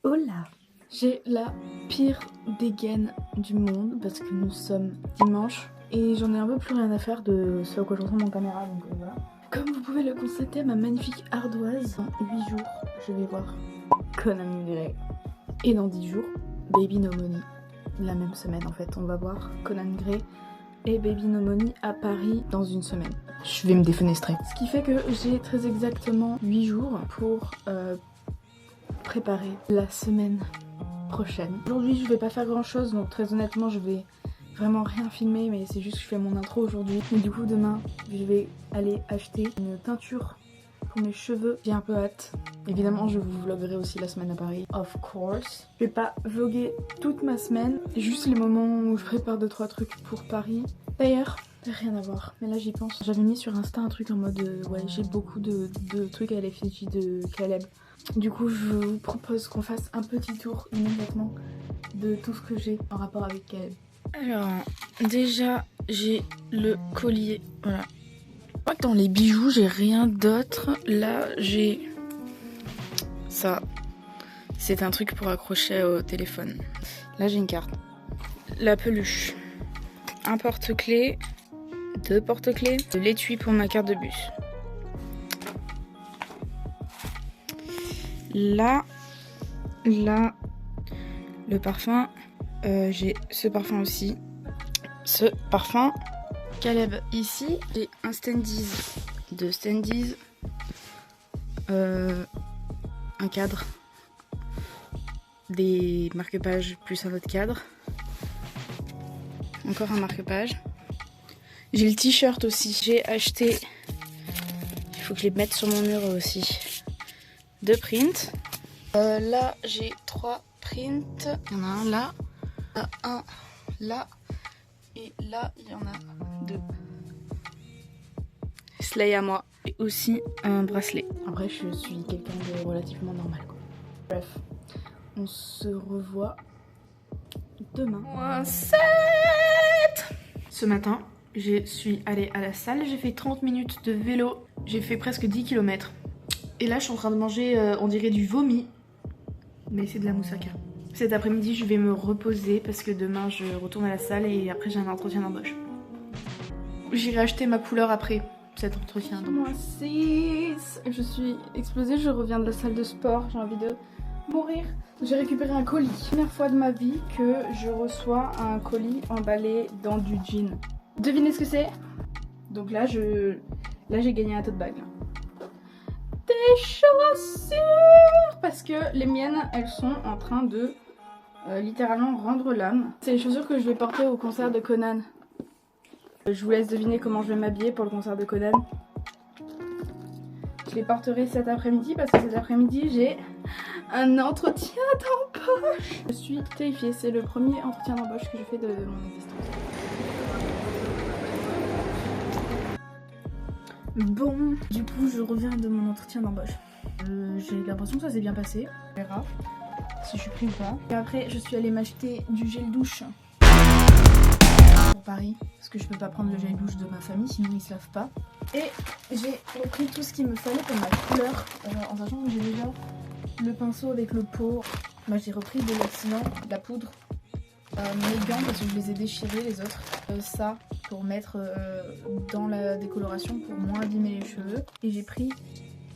Hola! J'ai la pire dégaine du monde parce que nous sommes dimanche et j'en ai un peu plus rien à faire de ce à quoi je ressemble en caméra, donc voilà. Comme vous pouvez le constater, ma magnifique ardoise, dans 8 jours, je vais voir Conan Gray. Et dans 10 jours, Baby No Money. La même semaine en fait, on va voir Conan Gray et Baby No Money à Paris dans une semaine. Je vais me défenestrer. Ce qui fait que j'ai très exactement 8 jours pour préparer la semaine prochaine. Aujourd'hui je vais pas faire grand chose, donc très honnêtement je vais vraiment rien filmer, mais c'est juste que je fais mon intro aujourd'hui. Mais du coup demain je vais aller acheter une teinture pour mes cheveux. J'ai un peu hâte. Évidemment je vous vloggerai aussi la semaine à Paris, of course. Je vais pas vlogger toute ma semaine, juste les moments où je prépare 2-3 trucs pour Paris. D'ailleurs, rien à voir, mais là j'y pense. J'avais mis sur Insta un truc en mode ouais, j'ai beaucoup de trucs à l'effigie de Caleb. Du coup je vous propose qu'on fasse un petit tour immédiatement de tout ce que j'ai en rapport avec Caleb. Alors déjà j'ai le collier, voilà. Je crois que dans les bijoux j'ai rien d'autre. Là j'ai ça, c'est un truc pour accrocher au téléphone. Là j'ai une carte, la peluche, un porte-clés, 2 porte-clés, l'étui pour ma carte de bus. Là, le parfum, j'ai ce parfum aussi, ce parfum. Caleb, ici, j'ai un Standees, 2 Standees, un cadre, des marque-pages plus un autre cadre, encore un marque-page. J'ai le t-shirt aussi, j'ai acheté, il faut que je les mette sur mon mur aussi, 2 prints. Là j'ai 3 prints, il y en a un là, un là, et là il y en a 2. Slay à moi, et aussi un bracelet. Après je suis quelqu'un de relativement normal quoi. Bref, on se revoit demain. -7. Ce matin, je suis allée à la salle, j'ai fait 30 minutes de vélo, j'ai fait presque 10 km. Et là je suis en train de manger, on dirait du vomi, mais c'est de la moussaka. Cet après-midi je vais me reposer parce que demain je retourne à la salle et après j'ai un entretien d'embauche. J'irai acheter ma couleur après cet entretien d'embauche. -6. Je suis explosée, je reviens de la salle de sport, j'ai envie de mourir. J'ai récupéré un colis. Première fois de ma vie que je reçois un colis emballé dans du jean. Devinez ce que c'est? Donc là j'ai gagné un tote bag. Des chaussures parce que les miennes elles sont en train de littéralement rendre l'âme. C'est les chaussures que je vais porter au concert de Conan. Je vous laisse deviner comment je vais m'habiller pour le concert de Conan. Je les porterai cet après-midi parce que cet après-midi j'ai un entretien d'embauche. Je suis terrifiée, c'est le premier entretien d'embauche que je fais de mon existence. Bon, du coup je reviens de mon entretien d'embauche. J'ai l'impression que ça s'est bien passé. On verra si je suis prise ou pas. Et après je suis allée m'acheter du gel douche pour Paris. Parce que je peux pas prendre le gel douche de ma famille sinon ils se lavent pas. Et j'ai repris tout ce qu'il me fallait pour ma couleur. En sachant que j'ai déjà le pinceau avec le pot. Moi j'ai repris de l'accident, de la poudre. Mes gants parce que je les ai déchirés les autres. Ça pour mettre dans la décoloration pour moins abîmer les cheveux. Et j'ai pris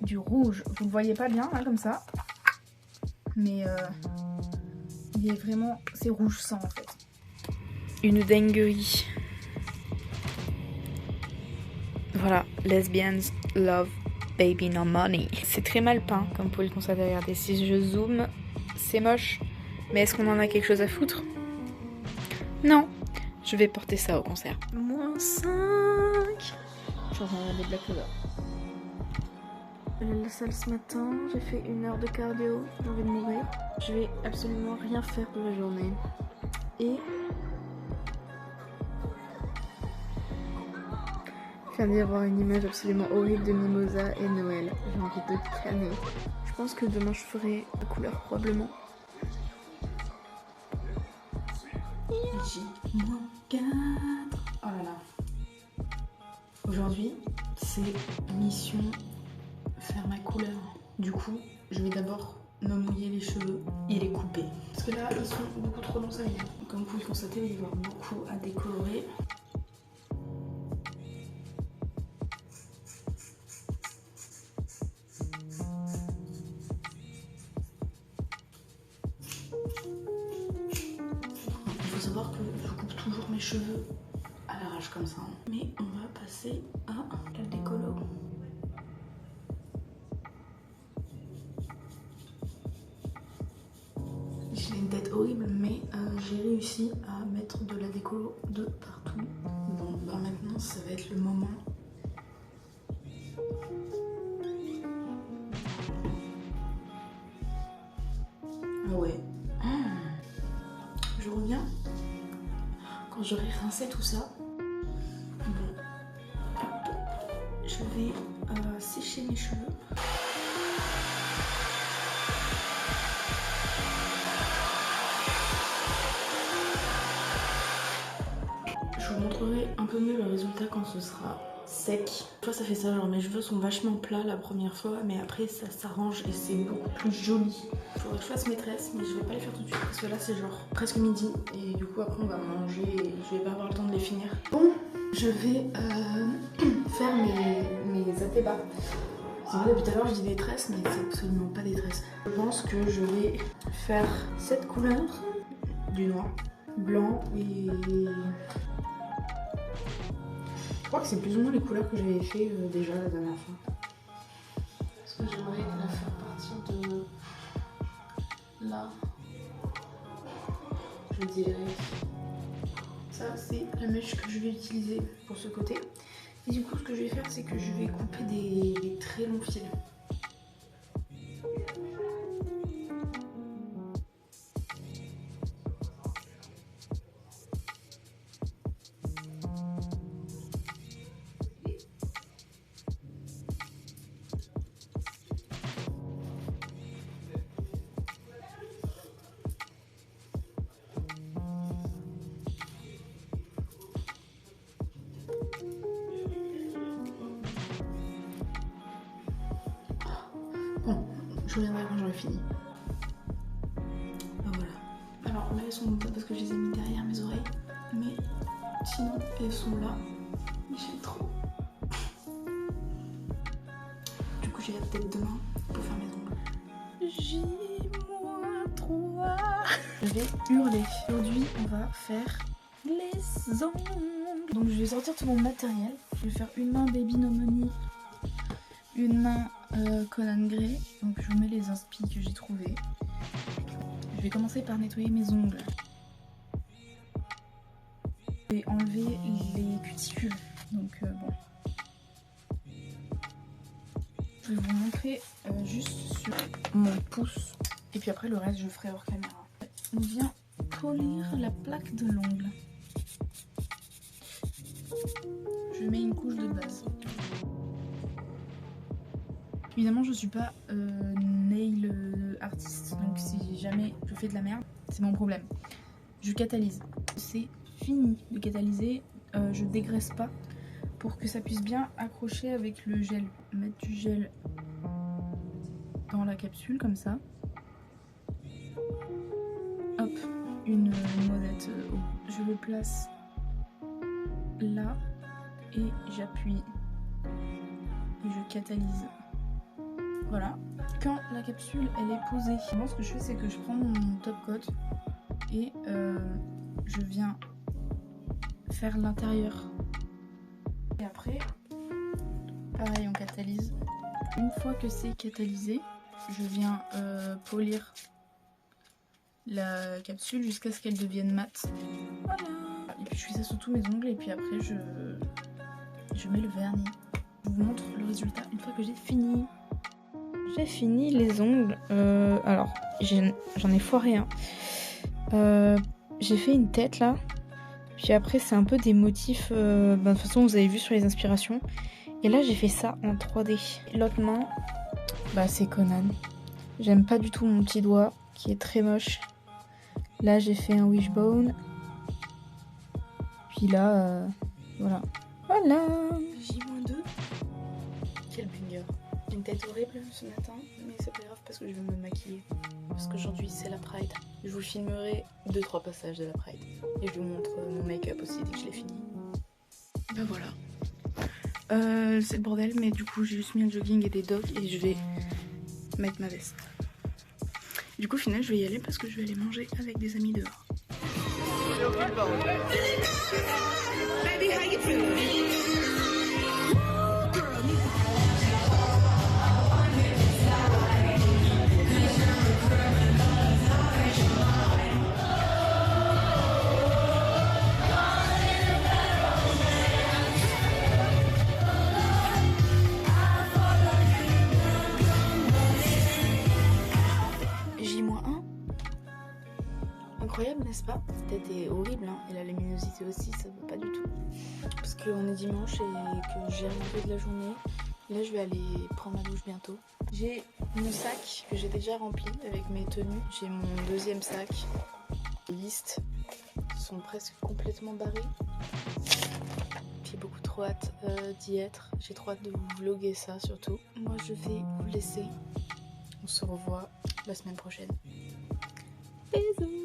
du rouge. Vous le voyez pas bien là comme ça. Mais il est vraiment... c'est rouge sang en fait. Une dinguerie. Voilà, lesbians love baby no money. C'est très mal peint comme vous pouvez le constater. Regardez, si je zoome, c'est moche. Mais est-ce qu'on en a quelque chose à foutre? Non. Je vais porter ça au concert. -5. Je suis en train de regarder Black Clover. La salle ce matin, j'ai fait 1 heure de cardio, j'ai envie de mourir. Je vais absolument rien faire pour la journée. Et je viens d'y avoir une image absolument horrible de Mimosa et Noël. J'ai envie de canner. Je pense que demain je ferai la couleur probablement. J-4. Oh là là. Aujourd'hui, c'est mission faire ma couleur. Du coup, je vais d'abord me mouiller les cheveux et les couper. Parce que là, ils sont beaucoup trop longs, ça y est. Comme vous pouvez le constater, il va y avoir beaucoup à décolorer. Il faut savoir que je coupe toujours mes cheveux à l'arrache comme ça. Mais on va passer à la décolo. J'ai une tête horrible, mais j'ai réussi à mettre de la décolo de partout. Bon, bah maintenant ça va être le moment. Ah ouais. Je reviens quand j'aurai rincé tout ça. Bon, je vais sécher mes cheveux. Je vous montrerai un peu mieux le résultat quand ce sera sec. Toi ça fait ça, genre mes cheveux sont vachement plats la première fois, mais après ça s'arrange et c'est beaucoup plus joli. Faudrait que je fasse mes tresses, mais je vais pas les faire tout de suite parce que là c'est genre presque midi et du coup après on va manger et je vais pas avoir le temps de les finir. Bon, je vais faire mes atébas. C'est vrai, depuis tout à l'heure je dis des tresses, mais c'est absolument pas des tresses. Je pense que je vais faire cette couleur, du noir, blanc et... Je crois que c'est plus ou moins les couleurs que j'avais fait déjà la dernière fois. Parce que j'aimerais la faire partir de là. Je dirais. Ça, c'est la mèche que je vais utiliser pour ce côté. Et du coup, ce que je vais faire, c'est que je vais couper des très longs fils. Bon, je reviendrai quand j'aurai fini. Ben voilà. Alors là, elles sont pas parce que je les ai mis derrière mes oreilles, mais sinon, elles sont là. J'ai trop. Du coup, j'ai peut-être demain pour faire mes ongles. J-3. Je vais hurler. Aujourd'hui, on va faire les ongles. Donc, je vais sortir tout mon matériel. Je vais faire une main Baby No Money, une main Conan Gray. Donc, je vous mets les inspi que j'ai trouvés. Je vais commencer par nettoyer mes ongles. Je vais enlever les cuticules. Donc, bon. Je vais vous montrer juste sur mon pouce. Et puis après, le reste, je ferai hors caméra. On vient polir la plaque de l'ongle. Je mets une couche de base. Évidemment, je suis pas nail artiste, donc si jamais je fais de la merde, c'est mon problème. Je catalyse. C'est fini de catalyser, je dégraisse pas pour que ça puisse bien accrocher avec le gel. Mettre du gel dans la capsule comme ça. Hop, une noisette haut. Je le place là et j'appuie et je catalyse. Voilà. Quand la capsule elle est posée, moi ce que je fais c'est que je prends mon top coat et je viens faire l'intérieur. Et après, pareil on catalyse. Une fois que c'est catalysé, je viens polir la capsule jusqu'à ce qu'elle devienne mate. Voilà. Et puis je fais ça sur tous mes ongles et puis après je mets le vernis. Je vous montre le résultat une fois que j'ai fini. J'ai fini les ongles. Alors, j'en ai foiré un. J'ai fait une tête là. Puis après, c'est un peu des motifs. De toute façon, vous avez vu sur les inspirations. Et là, j'ai fait ça en 3D. L'autre main, bah, c'est Conan. J'aime pas du tout mon petit doigt qui est très moche. Là, j'ai fait un wishbone. Puis là, voilà. Voilà. J-2. Quel banger. Une tête tête horrible ce matin, mais c'est pas grave parce que je vais me maquiller. Parce qu'aujourd'hui c'est la Pride. Je vous filmerai 2-3 passages de la Pride. Et je vous montre mon make-up aussi dès que je l'ai fini. Bah voilà. C'est le bordel, mais du coup j'ai juste mis un jogging et des docks et je vais mettre ma veste. Du coup au final je vais y aller parce que je vais aller manger avec des amis dehors. Baby, how you feeling? J-1. Incroyable, n'est-ce pas? Cette tête est horrible, hein, et la luminosité aussi, ça va pas du tout. Parce qu'on est dimanche et que j'ai rien fait de la journée. Là, je vais aller prendre ma douche bientôt. J'ai mon sac que j'ai déjà rempli avec mes tenues. J'ai mon deuxième sac. Les listes sont presque complètement barrées. J'ai beaucoup trop hâte d'y être. J'ai trop hâte de vous vlogger ça surtout. Moi, je vais vous laisser. On se revoit la semaine prochaine. Bisous.